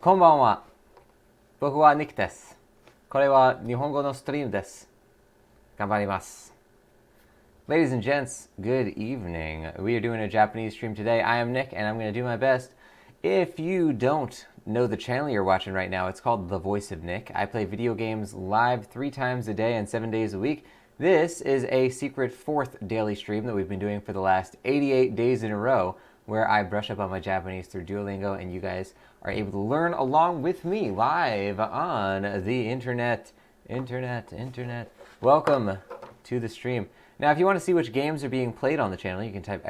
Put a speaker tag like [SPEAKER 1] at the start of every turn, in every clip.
[SPEAKER 1] こんばんは。僕はニックです。これは日本語のストリームです。頑張ります。Ladies and gents, good evening. We are doing a Japanese stream today. I am Nick, and I'm going to do my best. If you don't know the channel you're watching right now, it's called The Voice of Nick. I play video games live 3 times a day and 7 days a week. This is a secret 4th daily stream that we've been doing for the last 88 days in a row, where I brush up on my Japanese through Duolingo, and you guys are able to learn along with me live on the internet. Welcome to the stream. Now, if you want to see which games are being played on the channel, you can type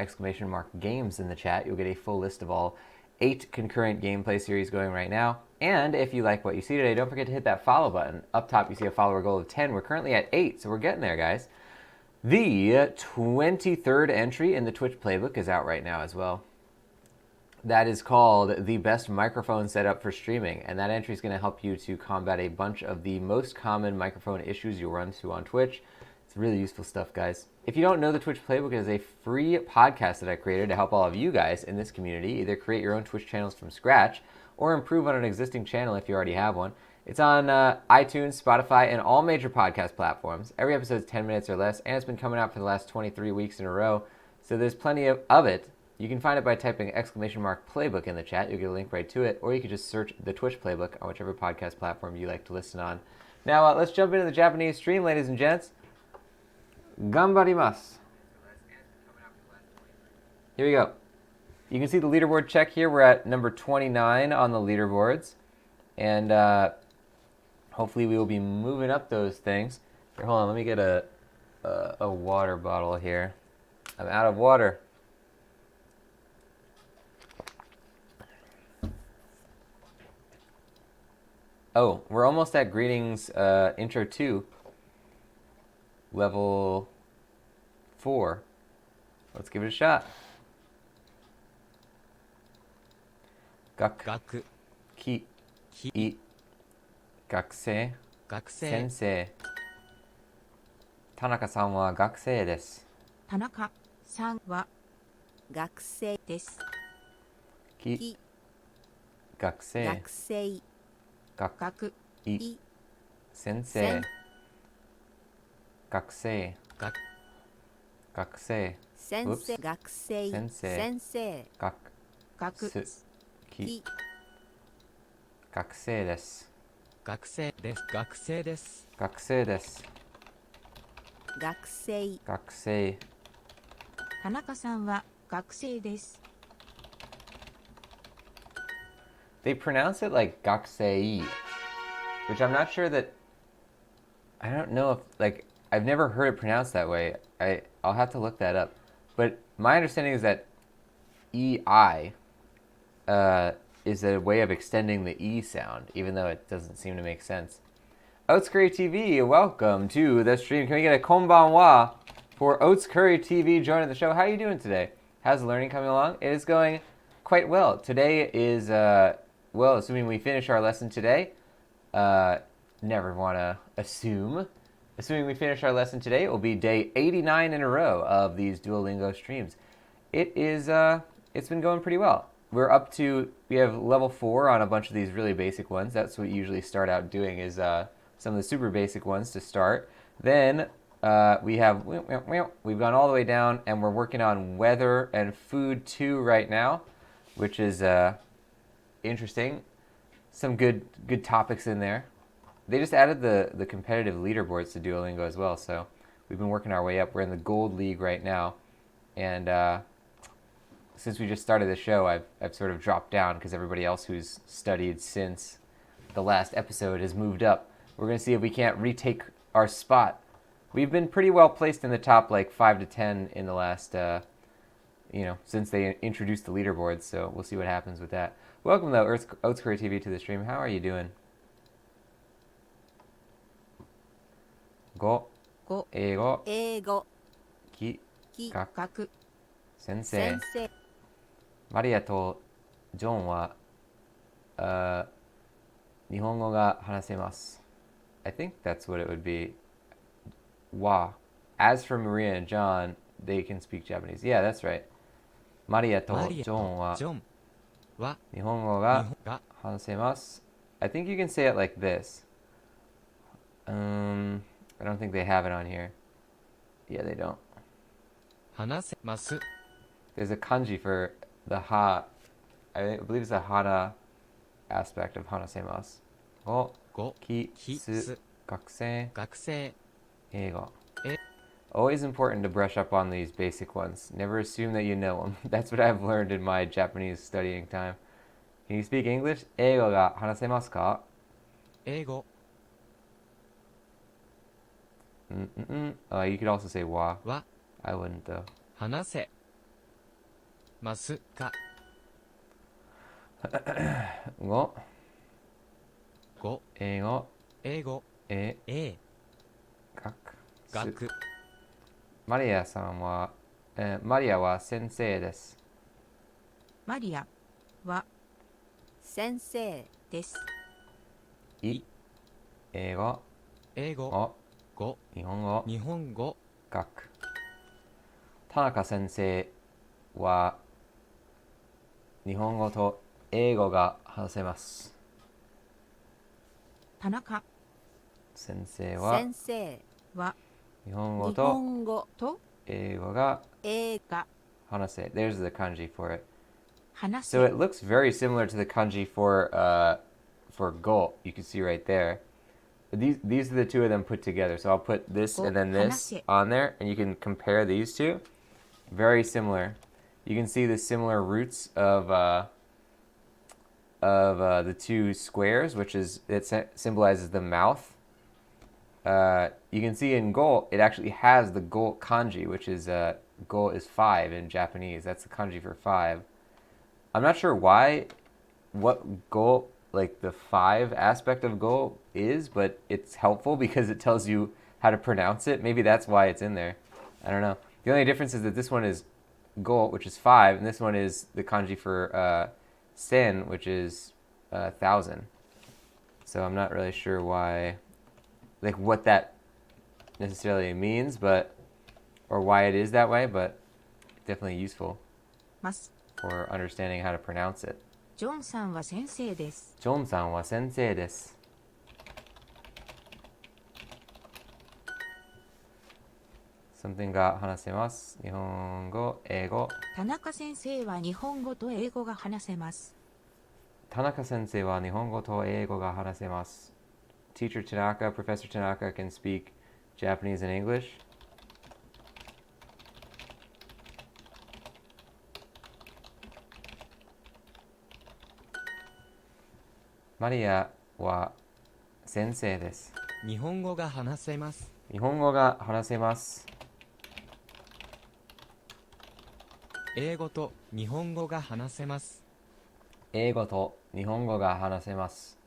[SPEAKER 1] !games in the chat. You'll get a full list of all 8 concurrent gameplay series going right now. And if you like what you see today, don't forget to hit that follow button. Up top, you see a follower goal of 10. We're currently at 8, so we're getting there, guys. The 23rd entry in the Twitch playbook is out right now as well. That is called the best microphone setup for streaming, and that entry is going to help you to combat a bunch of the most common microphone issues you'll run into on Twitch. It's really useful stuff, guys. If you don't know, the Twitch Playbook is a free podcast that I created to help all of you guys in this community either create your own Twitch channels from scratch or improve on an existing channel if you already have one. It's on iTunes, Spotify, and all major podcast platforms. Every episode is 10 minutes or less, and it's been coming out for the last 23 weeks in a row, so there's plenty of it. You can find it by typing !playbook in the chat. You'll get a link right to it, or you can just search the Twitch Playbook on whichever podcast platform you like to listen on. Now, let's jump into the Japanese stream, ladies and gents. Ganbarimasu. Here we go. You can see the leaderboard check here. We're at number 29 on the leaderboards, and hopefully we will be moving up those things. Here, hold on, let me get a water bottle here. I'm out of water. Oh, we're almost at Greetings Intro 2, Level 4. Let's give it a shot. Gaku. Ki. I. Gakusei. Sensei. Tanaka-san wa gakusei desu.
[SPEAKER 2] Tanaka-san wa gakusei desu.
[SPEAKER 1] Ki. Gakusei. Gaku. I. Sensei. Gakusei. Gakusei.
[SPEAKER 2] Sensei. Gakusei. Sensei.
[SPEAKER 1] Gaku. Ki. Gakusei desu. Gakusei desu. Gakusei.
[SPEAKER 2] Tanaka-san wa gakusei desu.
[SPEAKER 1] They pronounce it like gakusei, which I'm not sure that, I don't know if, like, I've never heard it pronounced that way. I'll have to look that up. But my understanding is that EI is a way of extending the E sound, even though it doesn't seem to make sense. Oats Curry TV, welcome to the stream. Can we get a konbanwa for Oats Curry TV joining the show? How are you doing today? How's the learning coming along? It is going quite well. Today is, well, assuming we finish our lesson today, never want to assume. Assuming we finish our lesson today, it will be day 89 in a row of these Duolingo streams. It's been going pretty well. We're up to, we have level 4 on a bunch of these really basic ones. That's what we usually start out doing, is some of the super basic ones to start. Then we've gone all the way down, and we're working on weather and food too right now, which is interesting. Some good topics in there. They just added the competitive leaderboards to Duolingo as well, so we've been working our way up. We're in the gold league right now, and since we just started the show, I've sort of dropped down because everybody else who's studied since the last episode has moved up. We're going to see if we can't retake our spot. We've been pretty well placed in the top like 5 to 10 in the last, since they introduced the leaderboards, so we'll see what happens with that. Welcome, though, Oats Career TV to the stream. How are you doing? Go. 英語 き 学 先生 マリアとジョンは日本語が話せます。I think that's what it would be. Wa. As for Maria and John, they can speak Japanese. Yeah, that's right. マリアとジョンは日本語が話せます。I think you can say it like this. I don't think they have it on here. Yeah, they don't.
[SPEAKER 3] 話せます
[SPEAKER 1] There's a kanji for the ha. I believe it's the hana aspect of hanasemasu.
[SPEAKER 3] ご
[SPEAKER 1] き
[SPEAKER 3] き
[SPEAKER 1] す
[SPEAKER 3] す
[SPEAKER 1] 学生
[SPEAKER 3] 学生
[SPEAKER 1] 英語
[SPEAKER 3] え
[SPEAKER 1] Always important to brush up on these basic ones. Never assume that you know them. That's what I've learned in my Japanese studying time. Can you speak English? 英語が話せますか
[SPEAKER 3] 英語
[SPEAKER 1] You could also say wa.
[SPEAKER 3] は
[SPEAKER 1] I wouldn't though.
[SPEAKER 3] 話せますか
[SPEAKER 1] ご
[SPEAKER 3] ご
[SPEAKER 1] 英語
[SPEAKER 3] 英語
[SPEAKER 1] え
[SPEAKER 3] 英
[SPEAKER 1] 学
[SPEAKER 3] 学
[SPEAKER 1] マリアさんは、マリアは先生です。
[SPEAKER 2] マリアは先生です。
[SPEAKER 1] 英語
[SPEAKER 3] 英語
[SPEAKER 1] お
[SPEAKER 3] 語
[SPEAKER 1] 日本語
[SPEAKER 3] 日本語
[SPEAKER 1] 学田中先生は日本語と英語が話せます。
[SPEAKER 2] 田中
[SPEAKER 1] 先生は
[SPEAKER 2] 先生は
[SPEAKER 1] 日本語
[SPEAKER 2] 日
[SPEAKER 1] と
[SPEAKER 2] 本語と
[SPEAKER 1] 英語が
[SPEAKER 2] 英が
[SPEAKER 1] 話せ。There's the kanji for it.
[SPEAKER 2] 話
[SPEAKER 1] So
[SPEAKER 2] せ
[SPEAKER 1] it looks very similar to the kanji for go. You can see right there. But these are the two of them put together. So I'll put this
[SPEAKER 2] Go,
[SPEAKER 1] and then this
[SPEAKER 2] hanase.
[SPEAKER 1] on there, and you can compare these two. Very similar. You can see the similar roots of the two squares, which is it symbolizes the mouth. You can see in go, it actually has the go kanji, which is go is 5 in Japanese. That's the kanji for 5. I'm not sure what go, like the 5 aspect of go is, but it's helpful because it tells you how to pronounce it. Maybe that's why it's in there. I don't know. The only difference is that this one is go, which is 5, and this one is the kanji for sen, which is 1,000. So I'm not really sure why, like what that necessarily means, or why it is that way, but definitely useful
[SPEAKER 2] ます。
[SPEAKER 1] for understanding how to pronounce it.
[SPEAKER 2] ジョンさんは先生です。
[SPEAKER 1] ジョンさんは先生です。something が話せます。日本語、英語。
[SPEAKER 2] 田中先生は日本語と英語が話せます。
[SPEAKER 1] 田中先生は日本語と英語が話せます。Teacher Tanaka, Professor Tanaka can speak Japanese and English. Maria は先生です。
[SPEAKER 3] 日本語が話せます
[SPEAKER 1] 日本語が話せます。
[SPEAKER 3] 英語と日本語が話せます
[SPEAKER 1] 英語と日本語が話せます。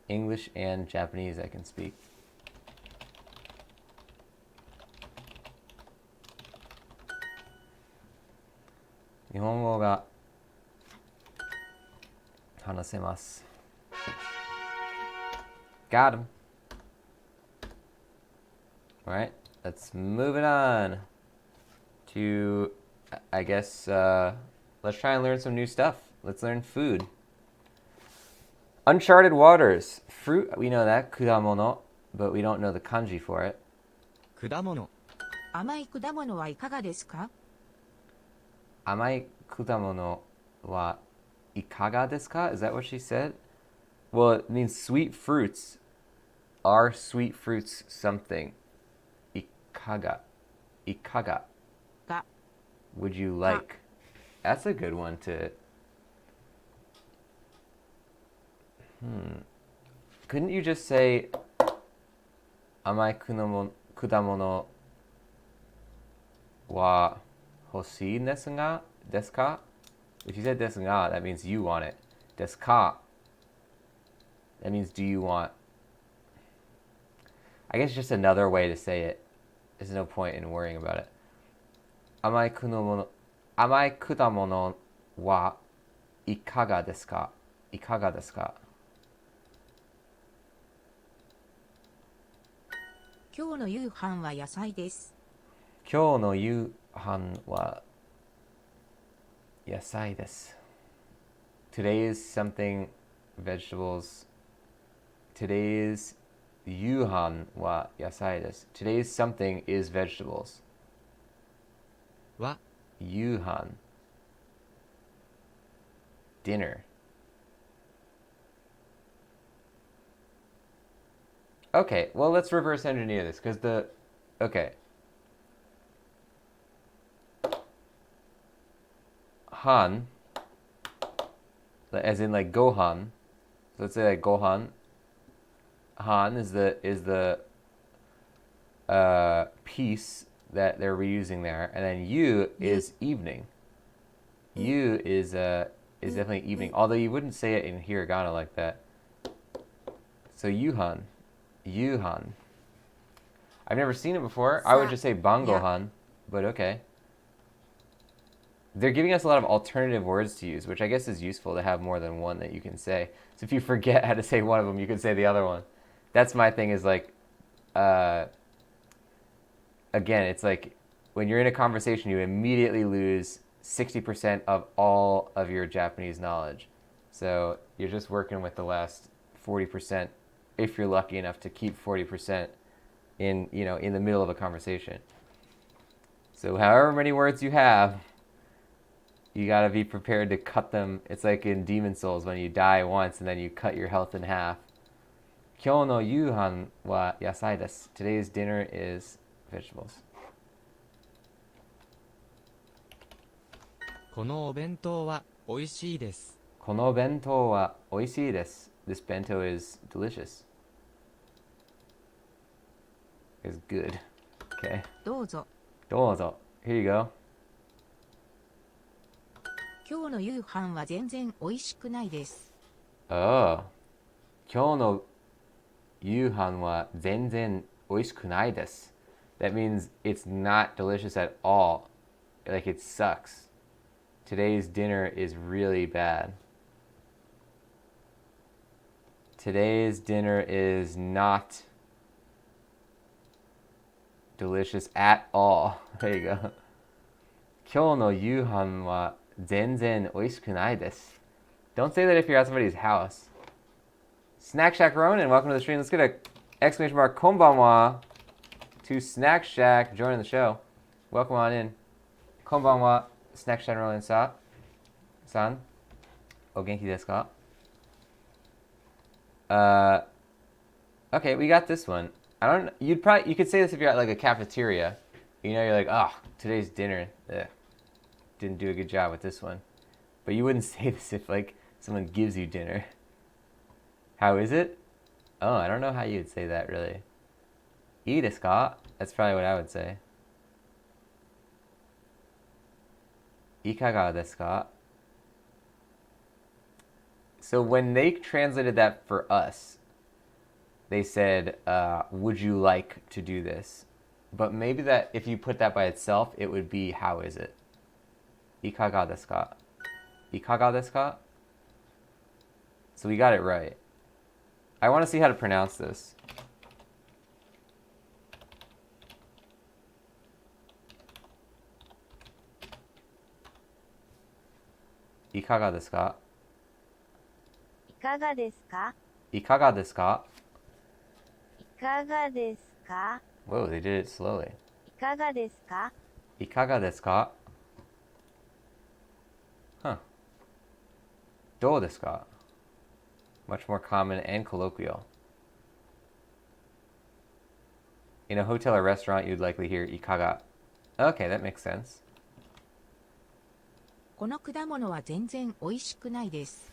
[SPEAKER 1] English and Japanese I can speak. 日本語が話せます。Got him. All right, let's move it on to, I guess, let's try and learn some new stuff. Let's learn food. Uncharted waters. Fruit, we know that, 果物, but we don't know the kanji for it.
[SPEAKER 3] 果物、
[SPEAKER 2] 甘い果物はいかがですか？
[SPEAKER 1] 甘い果物はいかがですか? Is that what she said? Well, it means sweet fruits. Are sweet fruits something? Ikaga. Ikaga.
[SPEAKER 2] が
[SPEAKER 1] Would you like? That's a good one to. Couldn't you just say 甘い果物は欲しいですが? Desu ka? If you said desu ga, that means you want it. Desu ka, that means do you want? I guess just another way to say it. There's no point in worrying about it. 甘い果物はいかがですか? いかがですか?
[SPEAKER 2] 今日の夕飯は野菜です。
[SPEAKER 1] 今日の夕飯は野菜です. Today is something vegetables. Today's 夕飯は野菜です. Today's something is vegetables.
[SPEAKER 3] は、
[SPEAKER 1] 夕飯 dinner. Okay, well, let's reverse engineer this because okay. Han, as in like Gohan. So let's say like Gohan. Han is the piece that they're reusing there, and then yu is evening. Yu is definitely evening, although you wouldn't say it in hiragana like that. So yuhan. I've never seen it before. I would just say bangohan, but okay. They're giving us a lot of alternative words to use, which I guess is useful to have more than one that you can say. So if you forget how to say one of them, you can say the other one. That's my thing is like, again, it's like when you're in a conversation, you immediately lose 60% of all of your Japanese knowledge. So you're just working with the last 40%, if you're lucky enough to keep 40% in the middle of a conversation. So however many words you have, you gotta be prepared to cut them. It's like in Demon Souls when you die once and then you cut your health in half. 今日の夕飯は野菜です. Today's dinner is vegetables.
[SPEAKER 3] このお弁当は美味しいです。
[SPEAKER 1] この弁当は美味しいです. This bento is delicious. Is good. Okay.
[SPEAKER 2] どうぞ。
[SPEAKER 1] どうぞ. Here you go.
[SPEAKER 2] 今日の夕飯は全然美味しくないです。
[SPEAKER 1] Oh. 今日の夕飯は全然美味しくないです. That means it's not delicious at all. Like it sucks. Today's dinner is really bad. Today's dinner is not delicious at all. There you go. 今日の夕飯は全然美味しくないです. Don't say that if you're at somebody's house. Snack Shack Ronan, welcome to the stream. Let's get a exclamation mark konbanwa to Snack Shack joining the show. Welcome on in. Konbanwa, Snack Shack Ronan san. O genki desu ka? Okay, we got this one. You could say this if you're at like a cafeteria. You're like, oh, today's dinner. Ugh. Didn't do a good job with this one. But you wouldn't say this if like someone gives you dinner. How is it? Oh, I don't know how you'd say that really. Ii desu ka? That's probably what I would say. Ikaga desu ka? So when they translated that for us, they said, would you like to do this? But maybe that if you put that by itself, it would be, how is it? Ikaga desu ka? Ikaga desu ka? So we got it right. I want to see how to pronounce this. Ikaga desu ka?
[SPEAKER 4] いかがですか？
[SPEAKER 1] Ikaga desu ka?
[SPEAKER 4] いかがですか？
[SPEAKER 1] Whoa, they did it slowly.
[SPEAKER 4] いかがですか
[SPEAKER 1] Ikaga desu ka? Huh. どうですか? Much more common and colloquial. In a hotel or restaurant, you'd likely hear ikaga. Okay, that makes sense.
[SPEAKER 2] この果物は全然美味しくないです。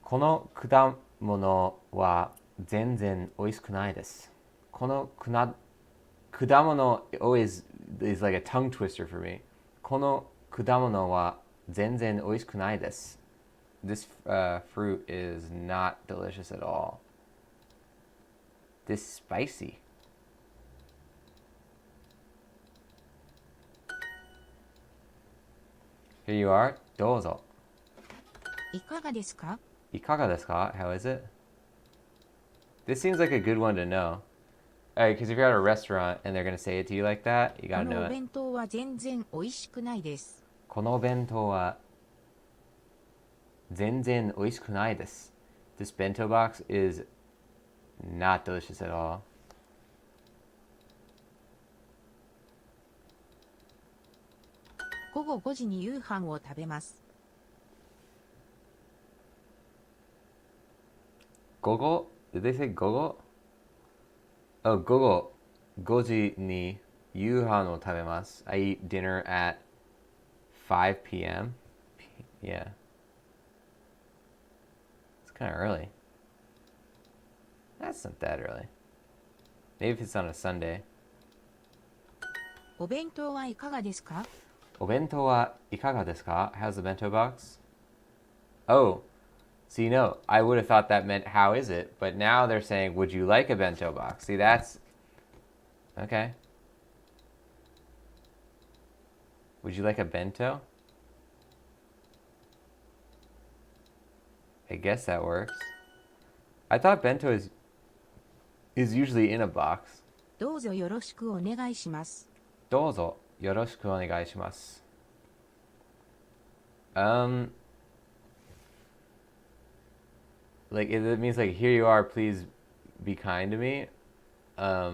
[SPEAKER 1] この果物は全然美味しくないです。この果物 always is like a tongue twister for me. この果物は全然美味しくないです。This fruit is not delicious at all. This is spicy. Here you are. どうぞ。
[SPEAKER 2] いかがですか?
[SPEAKER 1] いかがですか? How is it? This seems like a good one to know. Because if you're at a restaurant and they're going to say it to you like that, you
[SPEAKER 2] こ
[SPEAKER 1] gotta
[SPEAKER 2] の
[SPEAKER 1] know
[SPEAKER 2] お
[SPEAKER 1] it.
[SPEAKER 2] 弁当は全然美味しくないです。
[SPEAKER 1] この弁当は全然美味しくないです。This bento box is not delicious at all.
[SPEAKER 2] 午後5時に夕飯を食べます。
[SPEAKER 1] 午後? Did they say 午後? Oh, 午後5時に夕飯を食べます. I eat dinner at 5 p.m. Yeah. It's kind of early. That's not that early. Maybe if it's on a Sunday.
[SPEAKER 2] お弁当はいかがですか?
[SPEAKER 1] お弁当はいかがですか? How's the bento box? Oh, so you know, I would have thought that meant how is it, but now they're saying, would you like a bento box? See, that's... Okay. Would you like a bento? I guess that works. I thought bento is usually in a box.
[SPEAKER 2] どうぞよろしくお願いします。
[SPEAKER 1] どうぞよろしくお願いします. Like it means like here you are, please be kind to me. I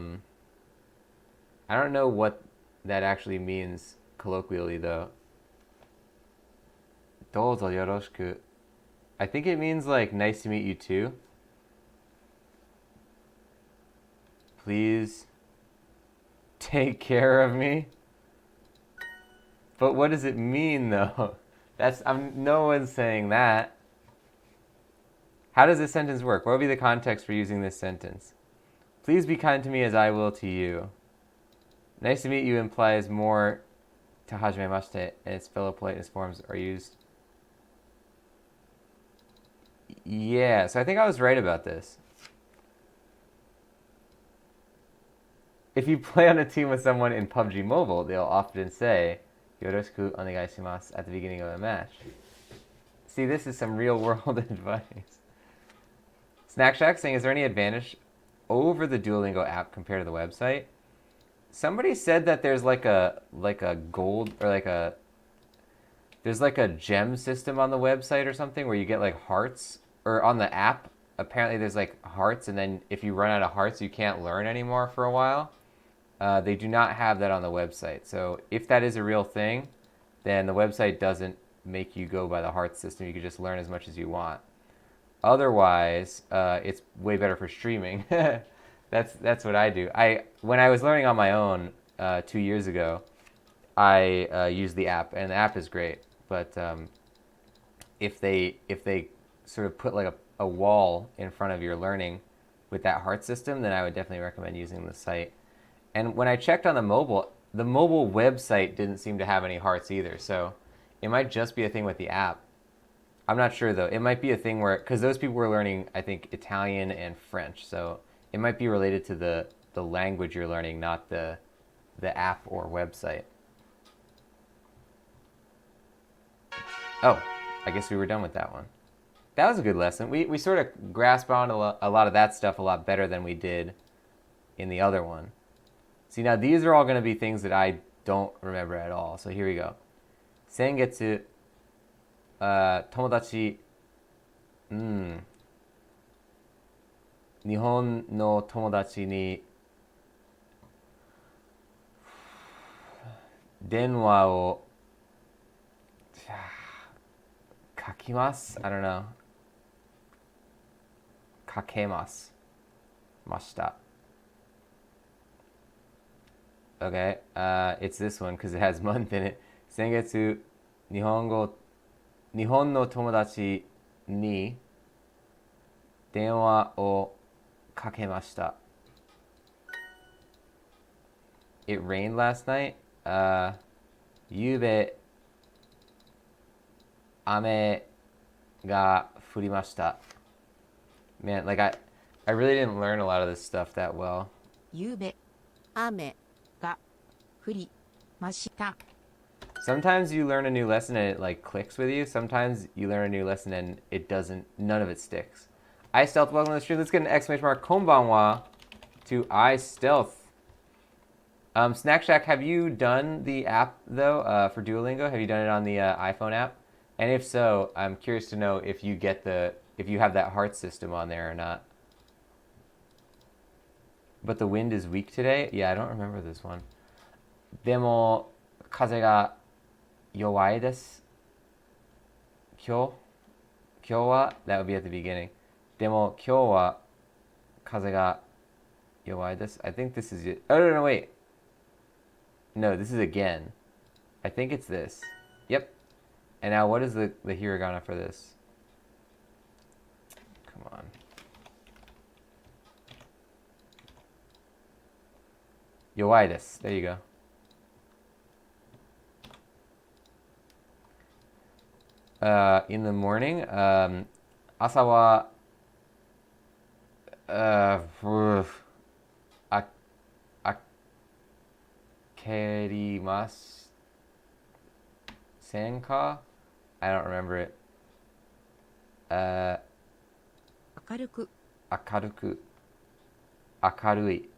[SPEAKER 1] don't know what that actually means colloquially though. どうぞよろしく. I think it means like nice to meet you too. Please take care of me. But what does it mean though? No one's saying that. How does this sentence work? What would be the context for using this sentence? Please be kind to me as I will to you. Nice to meet you implies more to hajimemashite, and its fellow politeness forms are used. Yeah, so I think I was right about this. If you play on a team with someone in PUBG Mobile, they'll often say, Yoroshiku onegaishimasu at the beginning of a match. See, this is some real world advice. Snack Shack saying, is there any advantage over the Duolingo app compared to the website? Somebody said that there's like a gold or there's like a gem system on the website or something where you get like hearts, or on the app apparently there's like hearts, and then if you run out of hearts you can't learn anymore for a while. They do not have that on the website. So if that is a real thing, then the website doesn't make you go by the heart system. You can just learn as much as you want. Otherwise, it's way better for streaming. That's what I do. When I was learning on my own 2 years ago, I used the app, and the app is great. But if they sort of put like a wall in front of your learning with that heart system, then I would definitely recommend using the site. And when I checked on the mobile website didn't seem to have any hearts either. So it might just be a thing with the app. I'm not sure though. It might be a thing where, because those people were learning, I think, Italian and French. So it might be related to the language you're learning, not the app or website. Oh, I guess we were done with that one. That was a good lesson. We sort of grasped on a lot of that stuff a lot better than we did in the other one. See, now these are all going to be things that I don't remember at all. So here we go. 先月、友達、日本の友達に電話をかきます I don't know かけますました Okay, it's this one because it has month in it. 先月、日本の友達に電話をかけました。It rained last night. ゆうべ、雨が降りました。Man, like I really didn't learn a lot of this stuff that well.
[SPEAKER 2] ゆうべ雨が降りました。
[SPEAKER 1] Sometimes you learn a new lesson and it like clicks with you. Sometimes you learn a new lesson and it doesn't. None of it sticks. I stealth. Welcome to the stream. Let's get an exclamation mark. Konbanwa to I stealth. Snack Shack, have you done the app though for Duolingo? Have you done it on the iPhone app? And if so, I'm curious to know if you have that heart system on there or not. But the wind is weak today. Yeah, I don't remember this one. でも風が弱いです。今日は that would be at the beginning. でも今日は風が弱いです。I think this is it. Oh no, wait. No, this is again. I think it's this. Yep. And now what is the hiragana for this? Come on. Yowai desu. There you go. In the morning, 朝は蹴りますせんか? I don't remember it.
[SPEAKER 2] 明るく
[SPEAKER 1] 明るい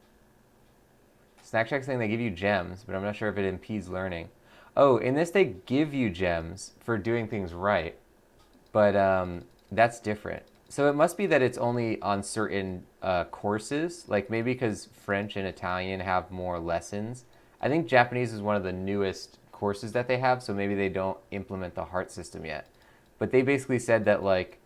[SPEAKER 1] Snack Shack saying they give you gems, but I'm not sure if it impedes learning. Oh, in this they give you gems for doing things right, but that's different. So it must be that it's only on certain courses, like maybe because French and Italian have more lessons. I think Japanese is one of the newest courses that they have, so maybe they don't implement the heart system yet. But they basically said that like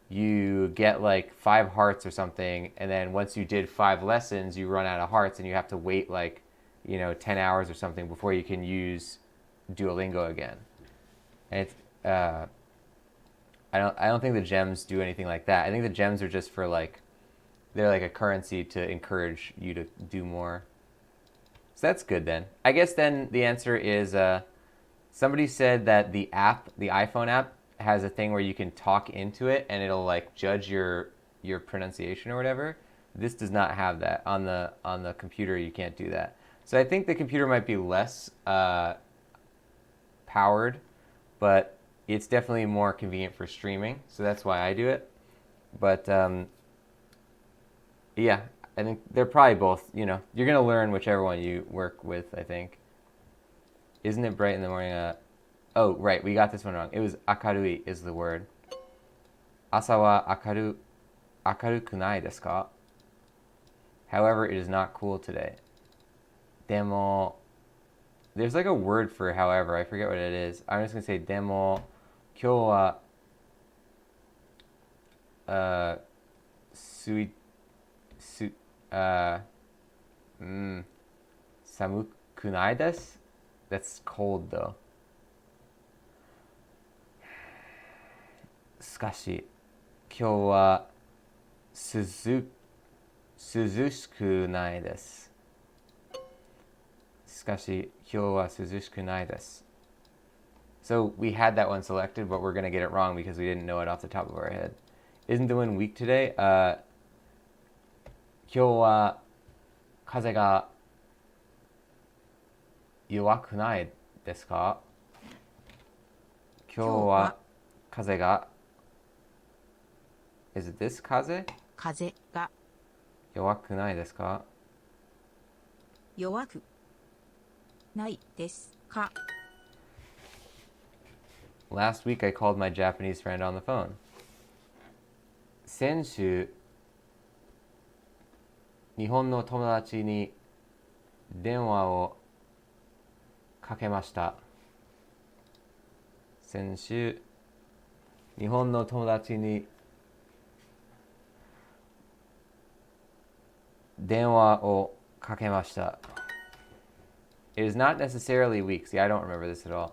[SPEAKER 1] you get like 5 hearts or something, and then once you did 5 lessons, you run out of hearts, and you have to wait like 10 hours or something before you can use Duolingo again. And it's I don't think the gems do anything like that. I think the gems are just for like they're like a currency to encourage you to do more. So that's good then. I guess then the answer is somebody said that the iPhone app has a thing where you can talk into it and it'll like judge your pronunciation or whatever. This does not have that. On the computer you can't do that. So I think the computer might be less powered, but it's definitely more convenient for streaming. So that's why I do it. But yeah, I think they're probably both, you're going to learn whichever one you work with, I think. Isn't it bright in the morning? Oh, right, we got this one wrong. It was akarui is the word. Asa wa akaruku nai desu ka? However, it is not cool today. Demo, there's like a word for however, I forget what it is. I'm just going to say demo, kyou wa, samuku nai desu? That's cold though. しかし、今日は涼しくないです。しかし、今日は涼しくないです。So we had that one selected, but we're going to get it wrong because we didn't know it off the top of our head. Isn't the wind weak today? 今日は風が弱くないですか? 今日は風が Is it this 風?
[SPEAKER 2] 風が
[SPEAKER 1] 弱くないですか?
[SPEAKER 2] 弱くないですか?
[SPEAKER 1] Last week I called my Japanese friend on the phone. 先週日本の友達に電話をかけました。先週、日本の友達に電話をかけました。It is not necessarily weak. See, I don't remember this at all.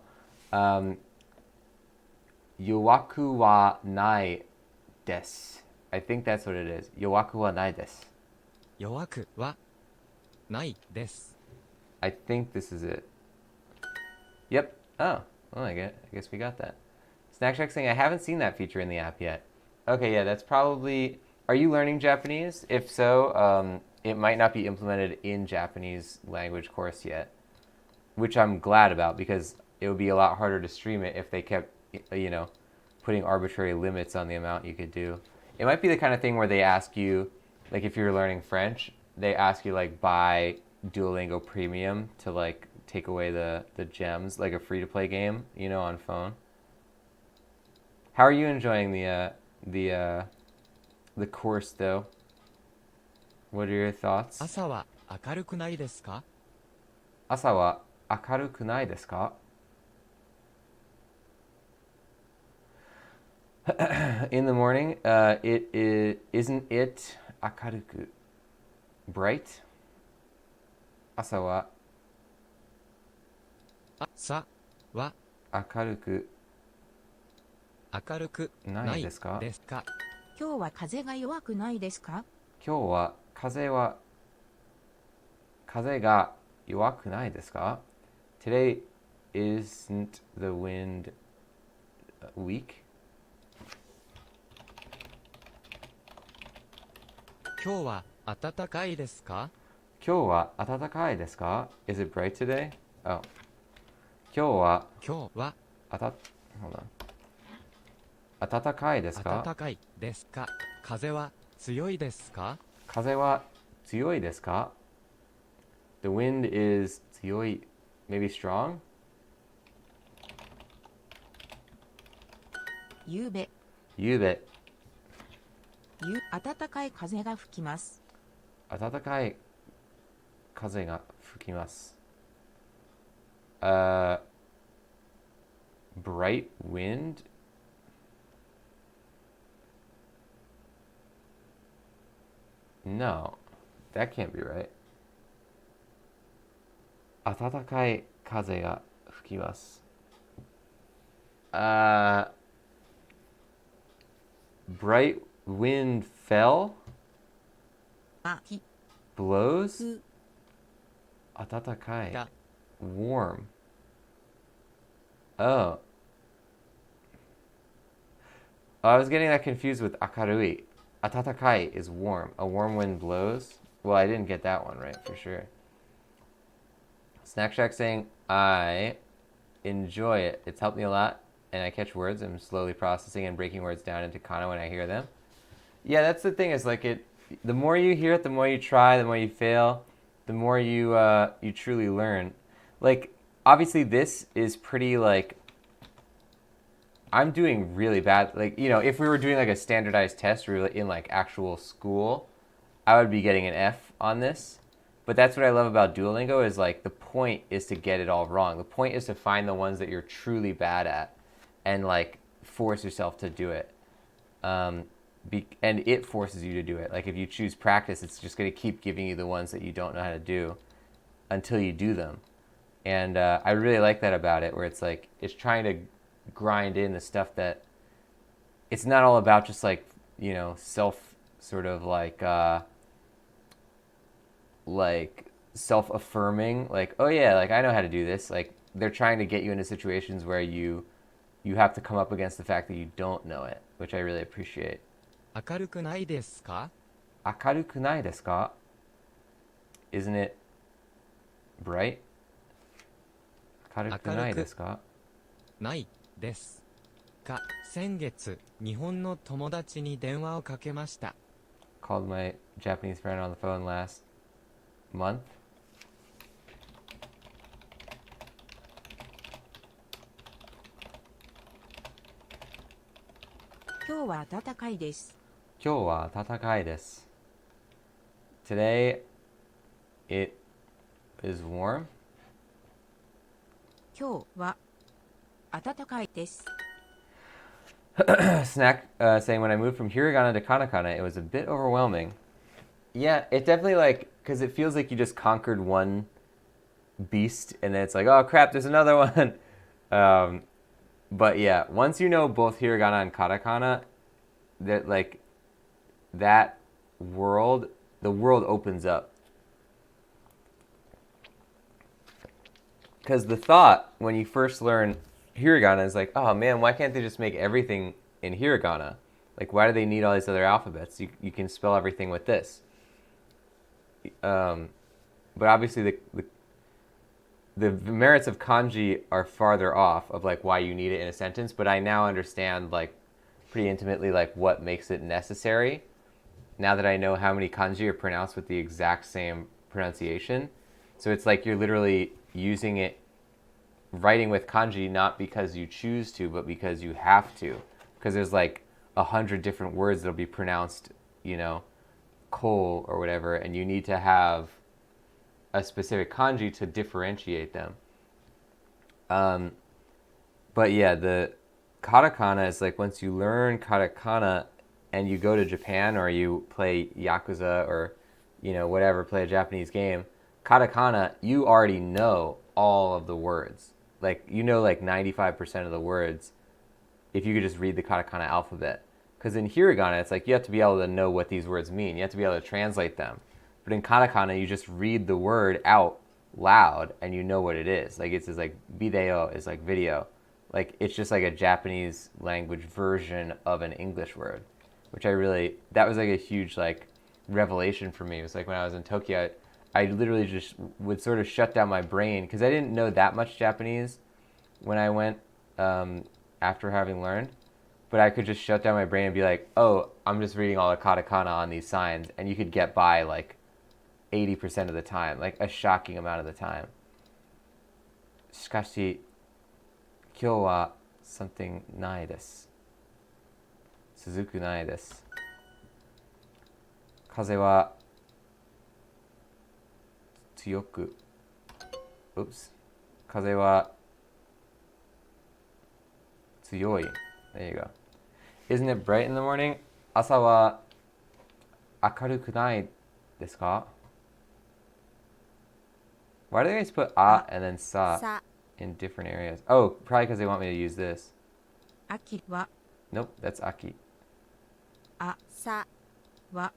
[SPEAKER 1] 弱くはないです。I think that's what it is. 弱くはないです。
[SPEAKER 3] 弱くはないです。
[SPEAKER 1] I think this is it. Yep. Oh, well, I guess we got that. Snack Shack saying, I haven't seen that feature in the app yet. Okay, yeah, that's probably... Are you learning Japanese? If so, it might not be implemented in Japanese language course yet, which I'm glad about because it would be a lot harder to stream it if they kept, putting arbitrary limits on the amount you could do. It might be the kind of thing where they ask you, like if you're learning French, they ask you like buy Duolingo Premium to like take away the gems, like a free-to-play game, on phone. How are you enjoying the course though? What are your thoughts?
[SPEAKER 3] 朝は明るくないですか？
[SPEAKER 1] 朝は明るくないですか? In the morning, isn't it 明るく bright? 朝は
[SPEAKER 3] 朝は
[SPEAKER 1] 明るく
[SPEAKER 3] 明るく
[SPEAKER 1] な
[SPEAKER 3] ないい
[SPEAKER 1] ですか？
[SPEAKER 3] ですか？
[SPEAKER 2] 今日は風が弱くないですか？
[SPEAKER 1] 今日は風が弱くないですか? Today isn't the wind weak?
[SPEAKER 3] 今日は暖かいですか？
[SPEAKER 1] 今日は暖かいですか? Is it bright today? Oh. 今日は
[SPEAKER 3] 今日は
[SPEAKER 1] hold on. 暖かいですか?
[SPEAKER 3] 暖かいですか？風は強いですか？
[SPEAKER 1] 風は強いですか? The wind is 強い, maybe strong?
[SPEAKER 2] ゆうべ、
[SPEAKER 1] ゆうべ
[SPEAKER 2] 暖かい風が吹きます。
[SPEAKER 1] 暖かい風が吹きます。Bright wind? No, that can't be right. 暖かい風が吹きます。Bright wind fell?
[SPEAKER 2] あ、ひ、
[SPEAKER 1] Blows?
[SPEAKER 2] ふ、
[SPEAKER 1] 暖かい
[SPEAKER 3] だ
[SPEAKER 1] warm. Oh. I was getting that confused with 明るい. Atatakai is warm. A warm wind blows. Well, I didn't get that one right for sure. Snack Shack saying, I enjoy it. It's helped me a lot, and I catch words. I'm slowly processing and breaking words down into kana when I hear them. Yeah, that's the thing. Is like the more you hear it, the more you try, the more you fail, the more you truly learn. Like, obviously, this is pretty like. I'm doing really bad. Like, if we were doing like a standardized test, we were in like actual school, I would be getting an F on this. But that's what I love about Duolingo is like the point is to get it all wrong. The point is to find the ones that you're truly bad at and like force yourself to do it. And it forces you to do it. Like if you choose practice, it's just going to keep giving you the ones that you don't know how to do until you do them. And I really like that about it, where it's like it's trying to grind in the stuff that it's not all about just like self sort of like self-affirming, like, oh yeah, like I know how to do this. Like they're trying to get you into situations where you have to come up against the fact that you don't know it, which I really appreciate.
[SPEAKER 3] 明るくないですか？
[SPEAKER 1] 明るくないですか? Isn't it bright? 明るくないですか?
[SPEAKER 3] ないですか？先月日本の友達に電話をかけました。
[SPEAKER 1] Called my Japanese friend on the phone last month.
[SPEAKER 2] 今日は暖かいです。
[SPEAKER 1] 今日は暖かいです. Today it is warm.
[SPEAKER 2] 今日は暖かいです。
[SPEAKER 1] Snack saying when I moved from hiragana to katakana, it was a bit overwhelming. Yeah, it definitely like because it feels like you just conquered one beast and then it's like, oh crap, there's another one. But yeah, once you know both hiragana and katakana, that like that world, the world opens up. Because the thought when you first learn hiragana is like, oh man, why can't they just make everything in hiragana? Like, why do they need all these other alphabets? You can spell everything with this. But obviously the merits of kanji are farther off of like why you need it in a sentence. But I now understand like pretty intimately like what makes it necessary. Now that I know how many kanji are pronounced with the exact same pronunciation. So it's like you're literally using it, writing with kanji, not because you choose to, but because you have to. Because there's like 100 different words that'll be pronounced, you know, ko or whatever, and you need to have a specific kanji to differentiate them. But yeah, the katakana is like once you learn katakana and you go to Japan or you play Yakuza or, you know, whatever, play a Japanese game, katakana, you already know all of the words. Like, you know, like 95% of the words if you could just read the katakana alphabet. Because in hiragana, it's like you have to be able to know what these words mean. You have to be able to translate them. But in katakana, you just read the word out loud and you know what it is. Like, it's just like video is like video. Like, it's just like a Japanese language version of an English word, which I really, that was like a huge like revelation for me. It was like when I was in Tokyo, I literally just would sort of shut down my brain because I didn't know that much Japanese when I went after having learned. But I could just shut down my brain and be like, oh, I'm just reading all the katakana on these signs. And you could get by like 80% of the time, like a shocking amount of the time. しかし、今日は something ないです。続くないです。風は強く、oops. 風は強い. There you go. Isn't it bright in the morning? 朝は明るくないですか? Why do they always put and then sa
[SPEAKER 2] さ
[SPEAKER 1] in different areas? Oh, probably because they want me to use this.
[SPEAKER 2] 秋は
[SPEAKER 1] Nope, that's aki.
[SPEAKER 2] 朝は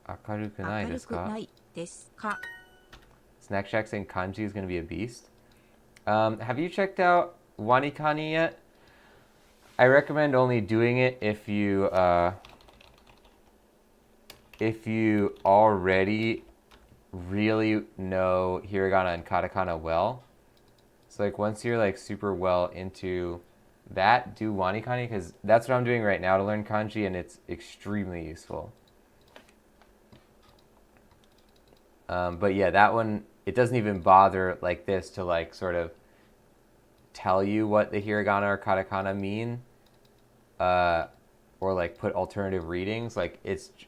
[SPEAKER 1] 明るくない
[SPEAKER 2] 明
[SPEAKER 1] ですか?
[SPEAKER 2] るくないですか?
[SPEAKER 1] Snack Shack saying kanji is going to be a beast. Have you checked out Wanikani yet? I recommend only doing it if you already really know hiragana and katakana well. So like once you're like super well into that, do Wanikani because that's what I'm doing right now to learn kanji and it's extremely useful. But yeah, that one, it doesn't even bother like this to like sort of tell you what the hiragana or katakana mean, or like put alternative readings. Like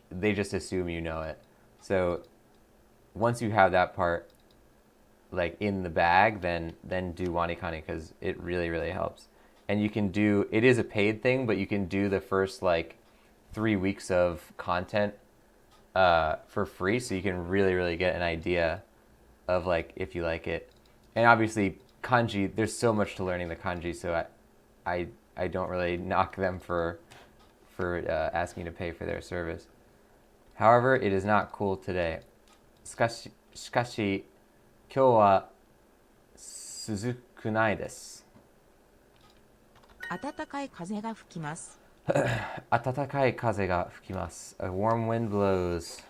[SPEAKER 1] they just assume you know it. So once you have that part like in the bag, then do Wanikani because it really, really helps. And you can do, it is a paid thing, but you can do the first like 3 weeks of content for free, so you can really, really get an idea of like if you like it. And obviously kanji, there's so much to learning the kanji, so I don't really knock them for asking to pay for their service. However, it is not cool today. しかし今日は涼くないです。
[SPEAKER 2] 暖かい風が吹きます。
[SPEAKER 1] 暖かい風が吹きます。A warm wind blows.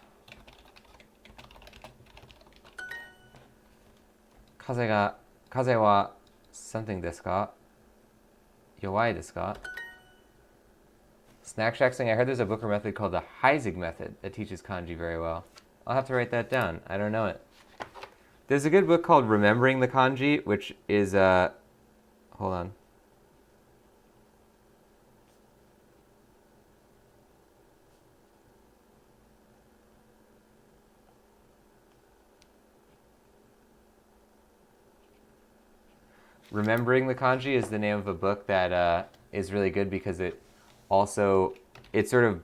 [SPEAKER 1] 風は something ですか? 弱いですか? Snack Shack saying, I heard there's a book or method called the Heisig method that teaches kanji very well. I'll have to write that down. I don't know it. There's a good book called Remembering the Kanji, which is, hold on. Remembering the Kanji is the name of a book that is really good because it sort of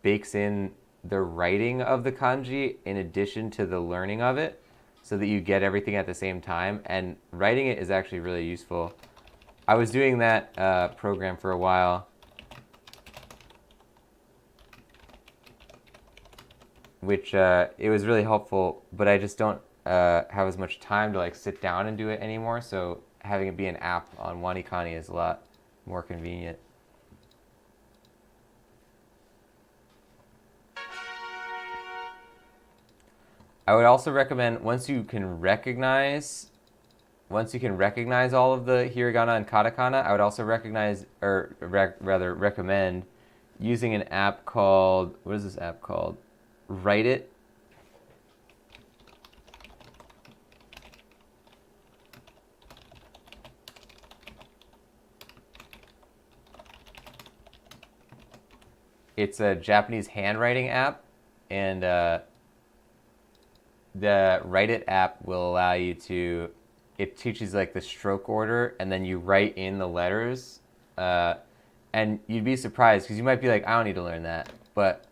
[SPEAKER 1] bakes in the writing of the kanji in addition to the learning of it so that you get everything at the same time. And writing it is actually really useful. I was doing that program for a while, which it was really helpful, but I just don't have as much time to like sit down and do it anymore. So having it be an app on Wanikani is a lot more convenient. I would also recommend once you can recognize all of the hiragana and katakana, I would also recommend using an app called, what is this app called? Write It. It's a Japanese handwriting app, and the Write It app will allow you to, it teaches like the stroke order, and then you write in the letters, and you'd be surprised because you might be like, I don't need to learn that, but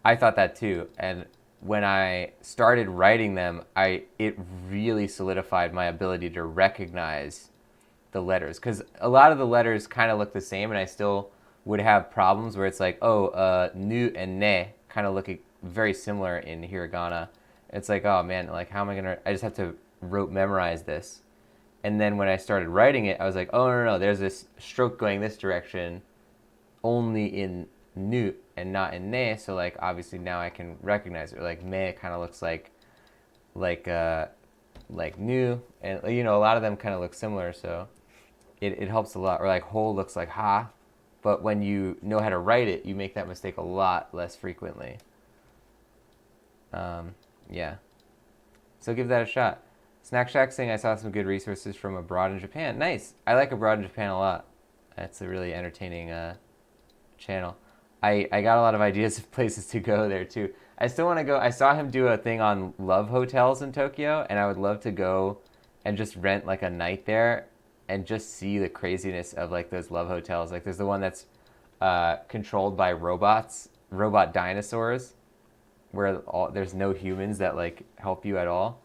[SPEAKER 1] I thought that too. And when I started writing them, it really solidified my ability to recognize the letters, because a lot of the letters kind of look the same, and I still would have problems where it's like, nu and ne kind of look very similar in hiragana. It's like, oh man, like how am I gonna? I just have to memorize this. And then when I started writing it, I was like, oh no, there's this stroke going this direction, only in nu and not in ne. So like obviously now I can recognize it. Or like me kind of looks like nu, and a lot of them kind of look similar. So it helps a lot. Or like ho looks like ha, but when you know how to write it, you make that mistake a lot less frequently. Yeah. So give that a shot. Snack Shack saying I saw some good resources from abroad in Japan. Nice. I like abroad in Japan a lot. It's a really entertaining channel. I got a lot of ideas of places to go there too. I still want to go. I saw him do a thing on love hotels in Tokyo, and I would love to go and just rent like a night there and just see the craziness of like those love hotels. Like there's the one that's controlled by robot dinosaurs, where there's no humans that like help you at all.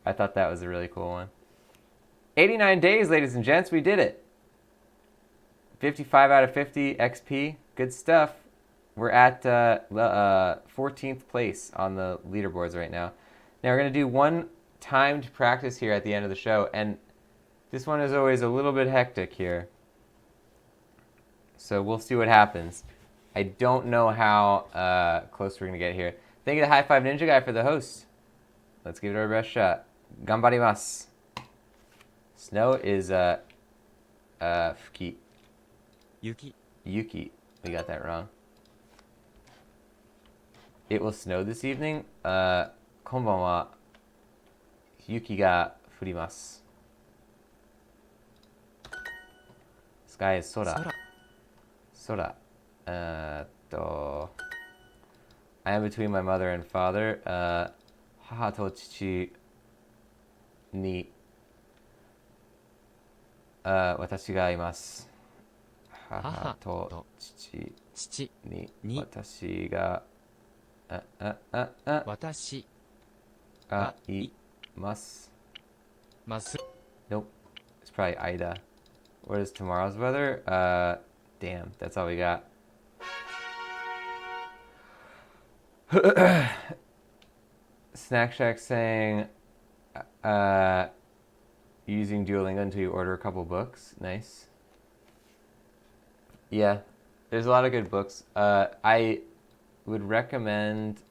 [SPEAKER 1] I thought that was a really cool one. 89 days, ladies and gents, we did it. 55 out of 50 XP, good stuff. We're at 14th place on the leaderboards right now. Now we're gonna do one timed practice here at the end of the show, and this one is always a little bit hectic here. So we'll see what happens. I don't know how close we're gonna get here. Thank you to High Five Ninja Guy for the host. Let's give it our best shot. Ganbarimasu. Snow is fuki.
[SPEAKER 3] Yuki.
[SPEAKER 1] Yuki. We got that wrong. It will snow this evening. Konban wa yuki ga furimasu. Sky is sora. Sora. I am between my mother and father. Haha to chichi ni watashi ga imasu. Haha to chichi ni watashi ga
[SPEAKER 3] Watashi
[SPEAKER 1] ga imasu.
[SPEAKER 3] masu.
[SPEAKER 1] Nope. It's probably Aida. What is tomorrow's weather? Damn, that's all we got. Snack Shack saying using Duolingo until you order a couple books. Nice. Yeah, there's a lot of good books. I would recommend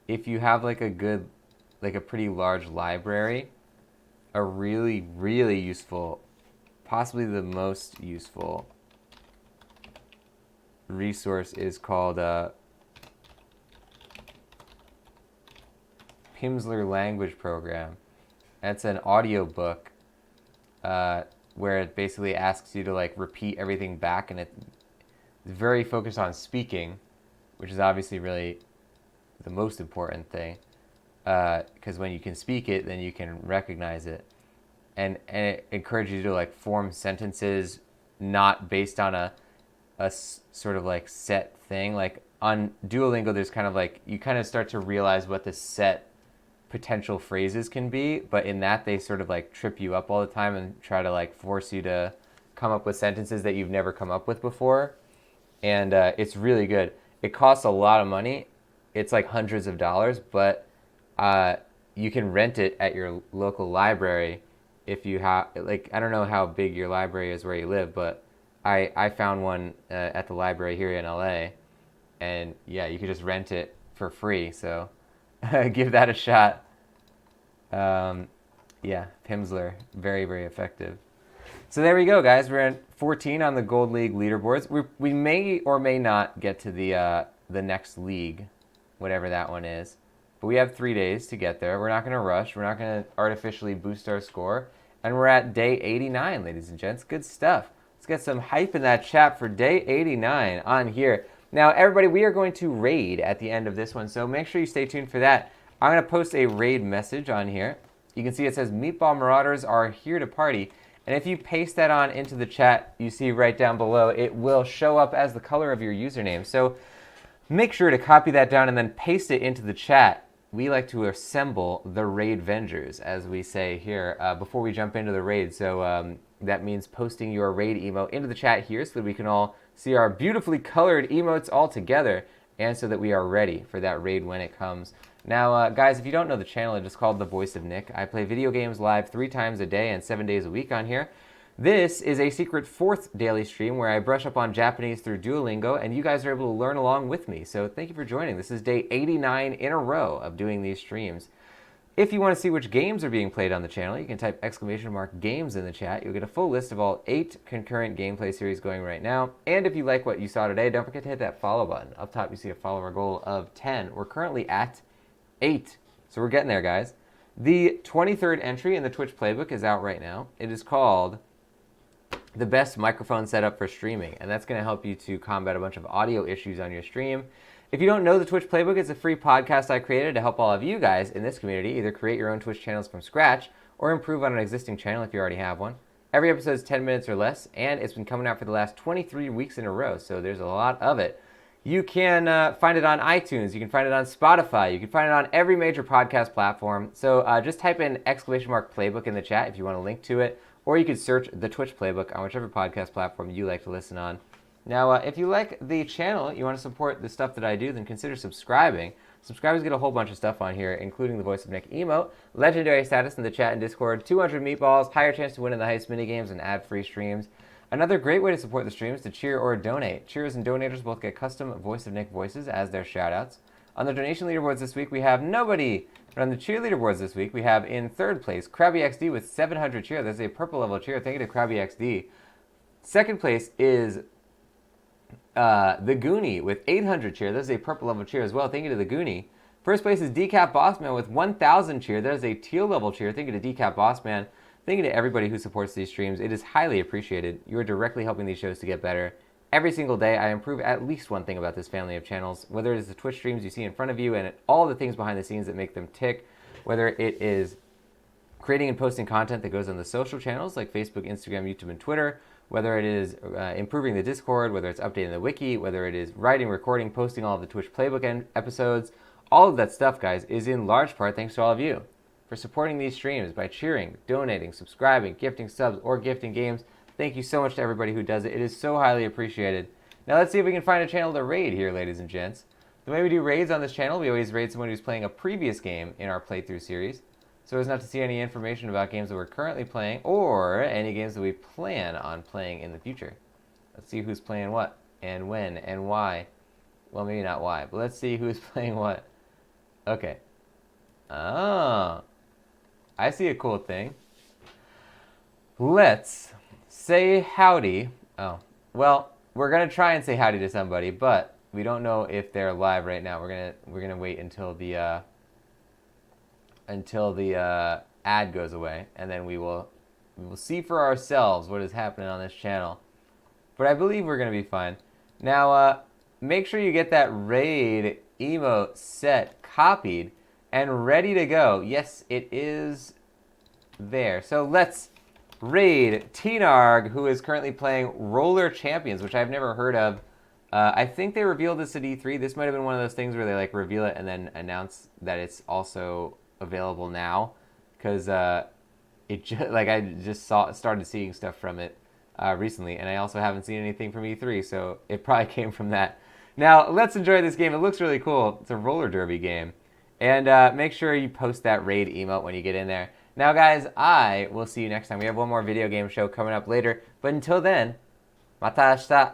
[SPEAKER 1] if you have like a pretty large library, a really, really useful, possibly the most useful resource is called Pimsleur Language Program. That's an audio book where it basically asks you to like repeat everything back, and it's very focused on speaking, which is obviously really the most important thing, because when you can speak it, then you can recognize it. and it encourages you to like form sentences not based on a sort of like set thing. Like on Duolingo, there's kind of like you kind of start to realize what the set potential phrases can be, but in that they sort of like trip you up all the time and try to like force you to come up with sentences that you've never come up with before. And it's really good. It costs a lot of money. It's like hundreds of dollars, but you can rent it at your local library if you have, like, I don't know how big your library is where you live, but I found one at the library here in LA, and yeah, you could just rent it for free. So give that a shot. Yeah, Pimsleur, very, very effective. So there we go, guys. We're at 14 on the Gold League leaderboards. We may or may not get to the next league, whatever that one is. But we have 3 days to get there. We're not going to rush. We're not going to artificially boost our score. And we're at day 89, ladies and gents. Good stuff. Let's get some hype in that chat for day 89 on here. Now, everybody, we are going to raid at the end of this one, so make sure you stay tuned for that. I'm going to post a raid message on here. You can see it says, Meatball Marauders are here to party. And if you paste that on into the chat, you see right down below, it will show up as the color of your username. So make sure to copy that down and then paste it into the chat. We like to assemble the raid Vengers, as we say here, before we jump into the raid. So that means posting your raid emote into the chat here so that we can all see our beautifully colored emotes all together, and so that we are ready for that raid when it comes. Now, guys, if you don't know the channel, it is called The Voice of Nick. I play video games live 3 times a day and 7 days a week on here. This is a secret 4th daily stream where I brush up on Japanese through Duolingo, and you guys are able to learn along with me. So thank you for joining. This is day 89 in a row of doing these streams. If you want to see which games are being played on the channel, you can type !games in the chat. You'll get a full list of all 8 concurrent gameplay series going right now. And if you like what you saw today, don't forget to hit that follow button. Up top, you see a follower goal of 10. We're currently at 8. So we're getting there, guys. The 23rd entry in the Twitch playbook is out right now. It is called The Best Microphone Setup for Streaming, and that's going to help you to combat a bunch of audio issues on your stream. If you don't know the Twitch playbook, it's a free podcast I created to help all of you guys in this community either create your own Twitch channels from scratch or improve on an existing channel if you already have one. Every episode is 10 minutes or less, and it's been coming out for the last 23 weeks in a row, so there's a lot of it. You can find it on iTunes, you can find it on Spotify, you can find it on every major podcast platform. So just type in !playbook in the chat if you want a link to it, or you could search the Twitch playbook on whichever podcast platform you like to listen on. Now, if you like the channel, you want to support the stuff that I do, then consider subscribing. Subscribers get a whole bunch of stuff on here, including the Voice of Nick emote, legendary status in the chat and Discord, 200 meatballs, higher chance to win in the heist minigames, and ad-free streams. Another great way to support the stream is to cheer or donate. Cheers and donators both get custom Voice of Nick voices as their shoutouts. On the donation leaderboards this week, we have nobody. But on the cheer leaderboards this week, we have in 3rd place, KrabbyXD with 700 cheer. That's a purple level cheer. Thank you to KrabbyXD. 2nd place is The Goonie with 800 cheer. That is a purple level cheer as well. Thank you to The Goonie. 1st place is Decap Bossman with 1,000 cheer. That is a teal level cheer. Thank you to Decap Bossman. Thank you to everybody who supports these streams. It is highly appreciated. You are directly helping these shows to get better. Every single day, I improve at least one thing about this family of channels, whether it is the Twitch streams you see in front of you and all the things behind the scenes that make them tick, whether it is creating and posting content that goes on the social channels like Facebook, Instagram, YouTube, and Twitter, whether it is improving the Discord, whether it's updating the wiki, whether it is writing, recording, posting all of the Twitch playbook episodes. All of that stuff, guys, is in large part thanks to all of you for supporting these streams by cheering, donating, subscribing, gifting subs, or gifting games. Thank you so much to everybody who does it. It is so highly appreciated. Now let's see if we can find a channel to raid here, ladies and gents. The way we do raids on this channel, we always raid someone who's playing a previous game in our playthrough series, so as not to see any information about games that we're currently playing or any games that we plan on playing in the future. Let's see who's playing what and when and why. Well, maybe not why, but let's see who's playing what. Okay. Oh, I see a cool thing. Let's say howdy. Oh, well, we're gonna try and say howdy to somebody, but we don't know if they're live right now. We're gonna wait until the ad goes away, and then we will see for ourselves what is happening on this channel. But I believe we're gonna be fine. Now, make sure you get that raid emote set copied and ready to go. Yes, it is there. So let's raid Tnarg, who is currently playing Roller Champions, which I've never heard of. I think they revealed this at E3. This might have been one of those things where they like reveal it and then announce that it's also available now, because I just started seeing stuff from it recently, and I also haven't seen anything from E3, so it probably came from that. Now let's enjoy this game. It looks really cool. It's a roller derby game, and make sure you post that raid emote when you get in there. Now, guys, I will see you next time. We have one more video game show coming up later, but until then, mata ashita.